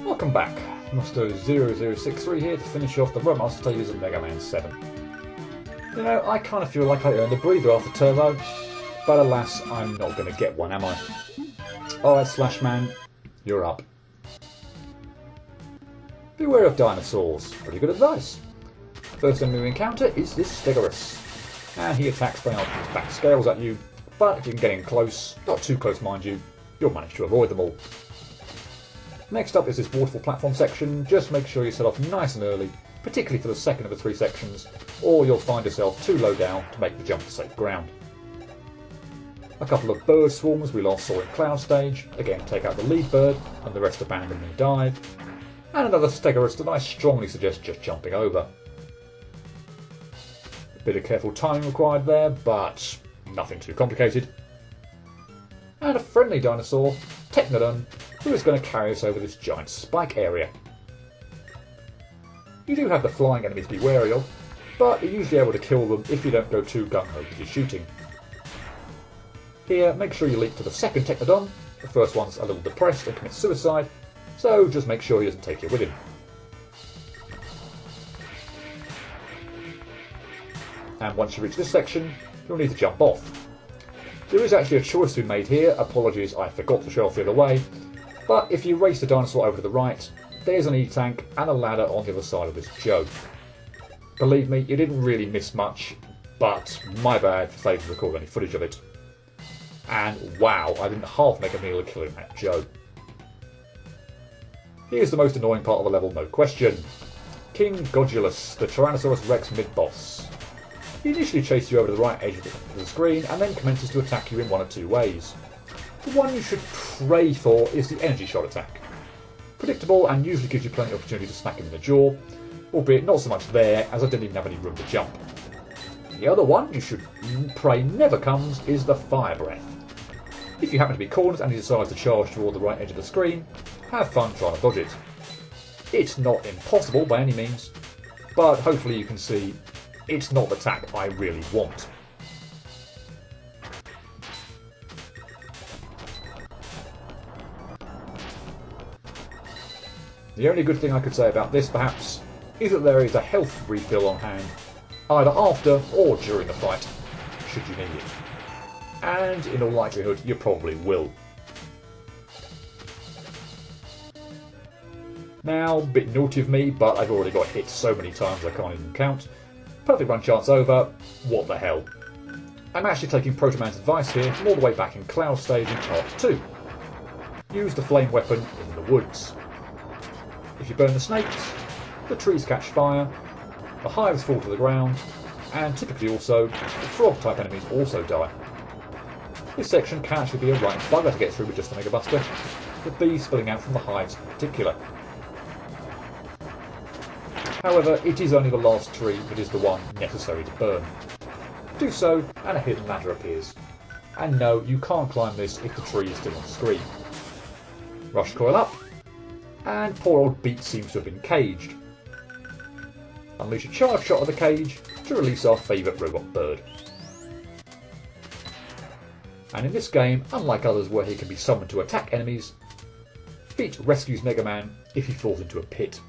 Welcome back. Musto0063 here to finish off the Roadmaster Stages of Mega Man 7. You know, I kind of feel like I earned a breather after Turbo, but alas, I'm not going to get one, am I? Alright, Slashman, you're up. Beware of dinosaurs. Pretty good advice. First enemy we encounter is this Stegosaurus, and he attacks by arching his back scales at you, but if you can get in close, not too close mind you, you'll manage to avoid them all. Next up is this waterfall platform section. Just make sure you set off nice and early, particularly for the second of the three sections, or you'll find yourself too low down to make the jump to safe ground. A couple of bird swarms we last saw in Cloud Stage, again take out the lead bird and the rest abandon and dive, and another Stegosaurus that I strongly suggest just jumping over. A bit of careful timing required there, but nothing too complicated. And a friendly dinosaur, Technodon, who is going to carry us over this giant spike area. You do have the flying enemies to be wary of, but you're usually able to kill them if you don't go too gung-ho with your shooting. Here, make sure you leap to the second Technodon. The first one's a little depressed and commits suicide, so just make sure he doesn't take you with him. And once you reach this section, you'll need to jump off. There is actually a choice to be made here. Apologies, I forgot to show off the other way. But if you race the dinosaur over to the right, there's an E-tank and a ladder on the other side of this joke. Believe me, you didn't really miss much, but my bad for failing to record any footage of it. And wow, I didn't half make a meal of killing that Joe. Here's the most annoying part of the level, no question. King Godulus, the Tyrannosaurus Rex mid-boss. He initially chases you over to the right edge of the screen and then commences to attack you in one of two ways. The one you should pray for is the energy shot attack. Predictable and usually gives you plenty of opportunity to smack him in the jaw, albeit not so much there as I didn't even have any room to jump. The other one you should pray never comes is the Fire Breath. If you happen to be cornered and he decides to charge toward the right edge of the screen, have fun trying to dodge it. It's not impossible by any means, but hopefully you can see it's not the attack I really want. The only good thing I could say about this, perhaps, is that there is a health refill on hand, either after or during the fight, should you need it. And in all likelihood, you probably will. Now, a bit naughty of me, but I've already got hit so many times I can't even count. Perfect run chance over, what the hell. I'm actually taking Proto Man's advice here from all the way back in Cloud Stage in Part 2. Use the flame weapon in the woods. If you burn the snakes, the trees catch fire, the hives fall to the ground, and typically also, the frog type enemies also die. This section can actually be a right bugger to get through with just a Mega Buster, the bees spilling out from the hives in particular. However, it is only the last tree that is the one necessary to burn. Do so, and a hidden ladder appears. And no, you can't climb this if the tree is still on screen. Rush coil up, and poor old Beat seems to have been caged. Unleash a charge shot of the cage to release our favourite robot bird. And in this game, unlike others where he can be summoned to attack enemies, Beat rescues Mega Man if he falls into a pit.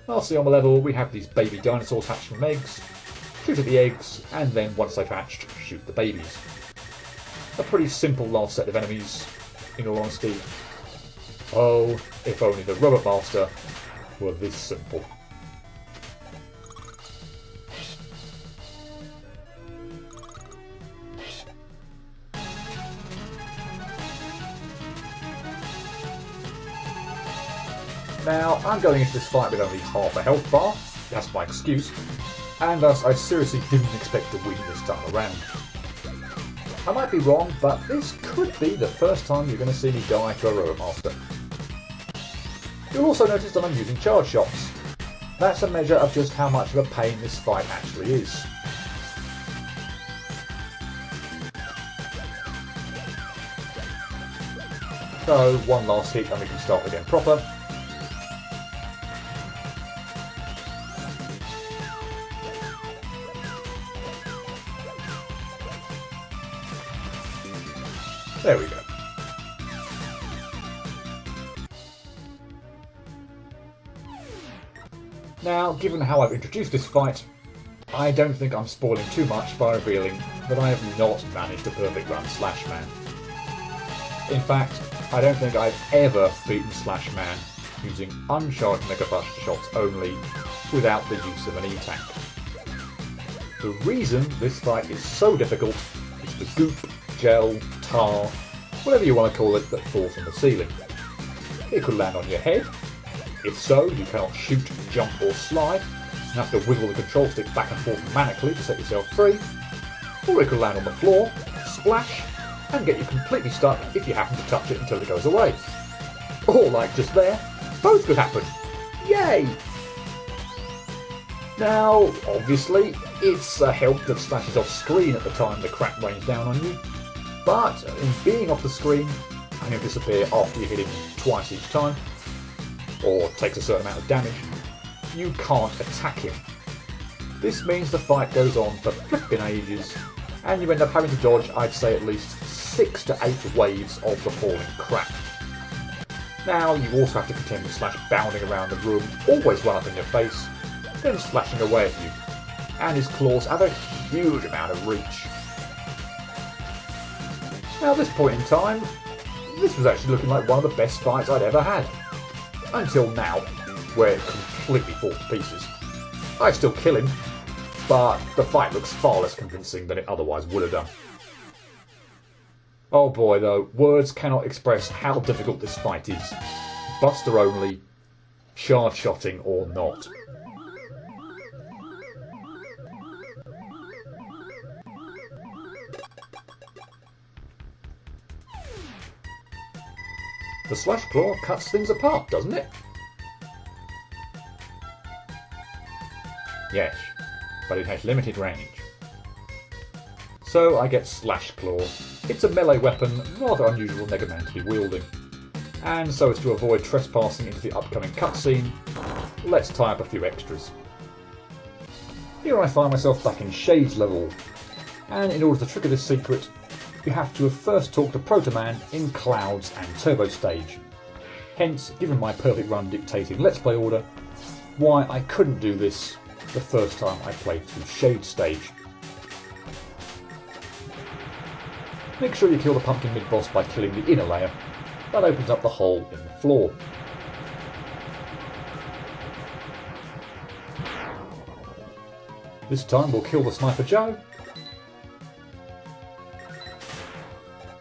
Lastly on the level, we have these baby dinosaurs hatched from eggs. Shoot at the eggs, and then once they've hatched, shoot the babies. A pretty simple last set of enemies, in all honesty. Oh, if only the Robot Master were this simple. Now, I'm going into this fight with only half a health bar, that's my excuse, and thus I seriously didn't expect to win this time around. I might be wrong, but this could be the first time you're going to see me die to a Robot Master. You'll also notice that I'm using charge shots. That's a measure of just how much of a pain this fight actually is. So, one last hit and we can start again proper. There we go. Now, given how I've introduced this fight, I don't think I'm spoiling too much by revealing that I have not managed a perfect run Slash Man. In fact, I don't think I've ever beaten Slash Man using uncharged Mega Buster shots only without the use of an E-Tank. The reason this fight is so difficult is the goop, gel, tar, whatever you want to call it, that falls from the ceiling. It could land on your head. If so, you cannot shoot, jump or slide, and have to wiggle the control stick back and forth manically to set yourself free. Or it could land on the floor, splash, and get you completely stuck if you happen to touch it until it goes away. Or like just there, both could happen. Yay! Now, obviously, it's a help that Slash off screen at the time the crap rains down on you, but in being off the screen, and he'll disappear after you hit him twice each time, or takes a certain amount of damage, you can't attack him. This means the fight goes on for flipping ages, and you end up having to dodge, I'd say, at least 6 to 8 waves of the falling crap. Now, you also have to contend with Slash bounding around the room, always run up in your face, then slashing away at you, and his claws have a huge amount of reach. Now, at this point in time, this was actually looking like one of the best fights I'd ever had. Until now, where it completely falls to pieces. I still kill him, but the fight looks far less convincing than it otherwise would have done. Oh boy though, words cannot express how difficult this fight is. Buster only, charge shotting or not. The Slash Claw cuts things apart, doesn't it? Yes, but it has limited range. So I get Slash Claw. It's a melee weapon, rather unusual for Mega Man to be wielding. And so as to avoid trespassing into the upcoming cutscene, let's tie up a few extras. Here I find myself back in Shades level, and in order to trigger this secret, you have to have first talked to Proto Man in Clouds and Turbo Stage. Hence, given my perfect run dictating Let's Play order, why I couldn't do this the first time I played through Shade Stage. Make sure you kill the pumpkin mid-boss by killing the inner layer. That opens up the hole in the floor. This time we'll kill the Sniper Joe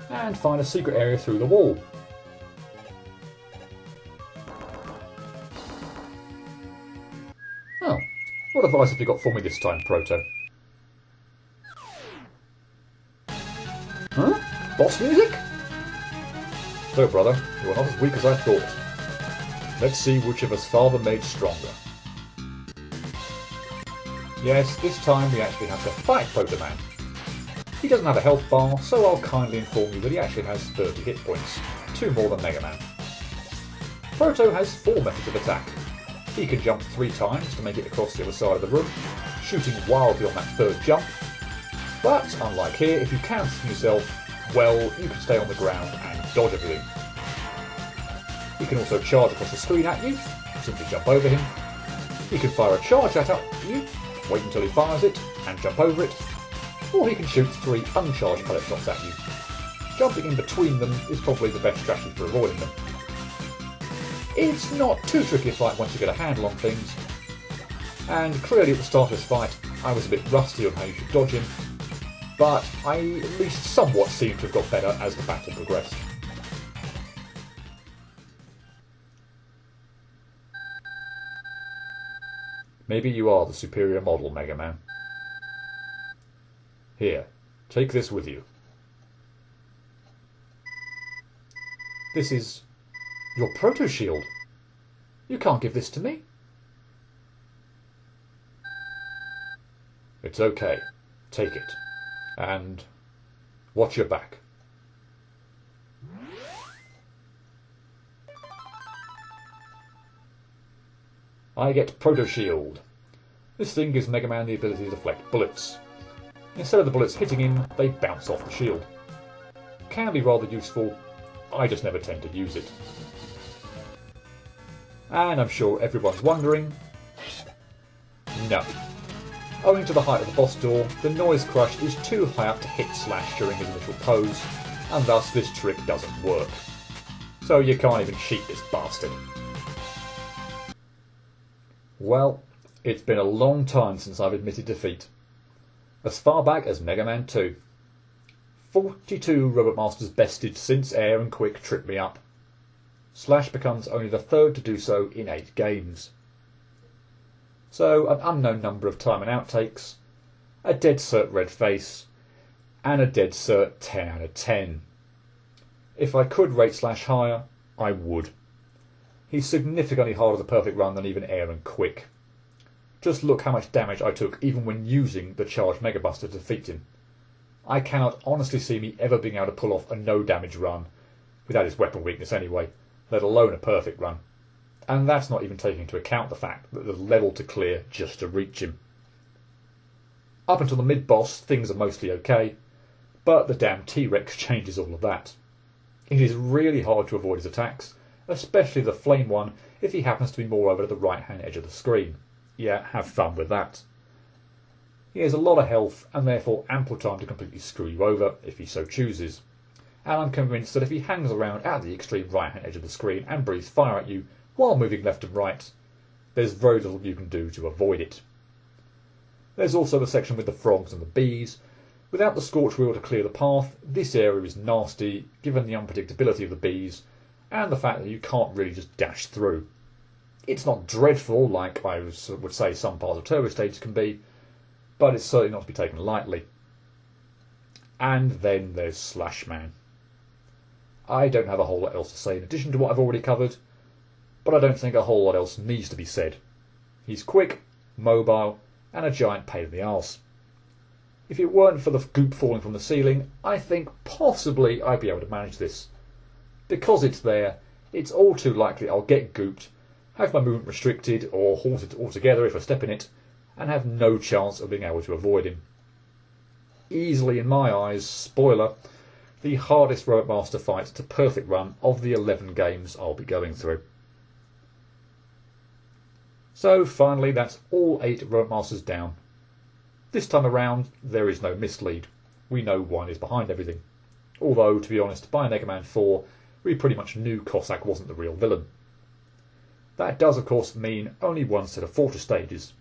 and find a secret area through the wall. Oh, what advice have you got for me this time, Proto? Huh? Boss music? So, brother, you are not as weak as I thought. Let's see which of us father made stronger. Yes, this time we actually have to fight Proto Man. He doesn't have a health bar, so I'll kindly inform you that he actually has 30 hit points, 2 more than Mega Man. Proto has 4 methods of attack. He can jump 3 times to make it across the other side of the room, shooting wildly on that third jump. But, unlike here, if you can see yourself, well, you can stay on the ground and dodge everything. He can also charge across the screen at you, simply jump over him. He can fire a charge at you, wait until he fires it, and jump over it. Or he can shoot 3 uncharged pellet shots at you. Jumping in between them is probably the best strategy for avoiding them. It's not too tricky a fight once you get a handle on things, and clearly at the start of this fight I was a bit rusty on how you should dodge him, but I at least somewhat seem to have got better as the battle progressed. Maybe you are the superior model, Mega Man. Here, take this with you. This is your Proto Shield. You can't give this to me. It's okay. Take it. And watch your back. I get Proto Shield. This thing gives Mega Man the ability to deflect bullets. Instead of the bullets hitting him, they bounce off the shield. Can be rather useful, I just never tend to use it. And I'm sure everyone's wondering, No. Owing to the height of the boss door, the Noise Crush is too high up to hit Slash during his initial pose, and thus this trick doesn't work. So you can't even cheat this bastard. Well, it's been a long time since I've admitted defeat. As far back as Mega Man 2. 42 Robot Masters bested since Air and Quick tripped me up. Slash becomes only the third to do so in 8 games. So an unknown number of time and outtakes, a dead cert red face, and a dead cert 10 out of 10. If I could rate Slash higher, I would. He's significantly harder to perfect run than even Air and Quick. Just look how much damage I took even when using the charged Mega Buster to defeat him. I cannot honestly see me ever being able to pull off a no damage run, without his weapon weakness anyway, let alone a perfect run. And that's not even taking into account the fact that there's a level to clear just to reach him. Up until the mid-boss, things are mostly okay, but the damn T-Rex changes all of that. It is really hard to avoid his attacks, especially the flame one if he happens to be more over to the right-hand edge of the screen. Yeah, have fun with that. He has a lot of health and therefore ample time to completely screw you over if he so chooses. And I'm convinced that if he hangs around at the extreme right-hand edge of the screen and breathes fire at you while moving left and right, there's very little you can do to avoid it. There's also the section with the frogs and the bees. Without the Scorch Wheel to clear the path, this area is nasty given the unpredictability of the bees and the fact that you can't really just dash through. It's not dreadful like I would say some parts of Turbo Stages can be, but it's certainly not to be taken lightly. And then there's Slash Man. I don't have a whole lot else to say in addition to what I've already covered, but I don't think a whole lot else needs to be said. He's quick, mobile, and a giant pain in the arse. If it weren't for the goop falling from the ceiling, I think possibly I'd be able to manage this. Because it's there, it's all too likely I'll get gooped, have my movement restricted or halted altogether if I step in it, and have no chance of being able to avoid him. Easily, in my eyes, spoiler, the hardest Robot Master fight to perfect run of the 11 games I'll be going through. So finally, that's all 8 Robot Masters down. This time around, there is no mislead. We know one is behind everything. Although, to be honest, by Mega Man 4, we pretty much knew Cossack wasn't the real villain. That does, of course, mean only one set of Fortress stages.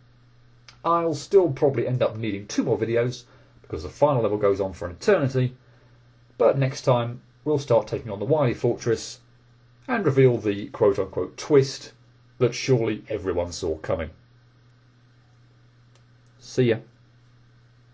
I'll still probably end up needing 2 more videos, because the final level goes on for an eternity, but next time we'll start taking on the Wily Fortress and reveal the quote-unquote twist that surely everyone saw coming. See ya.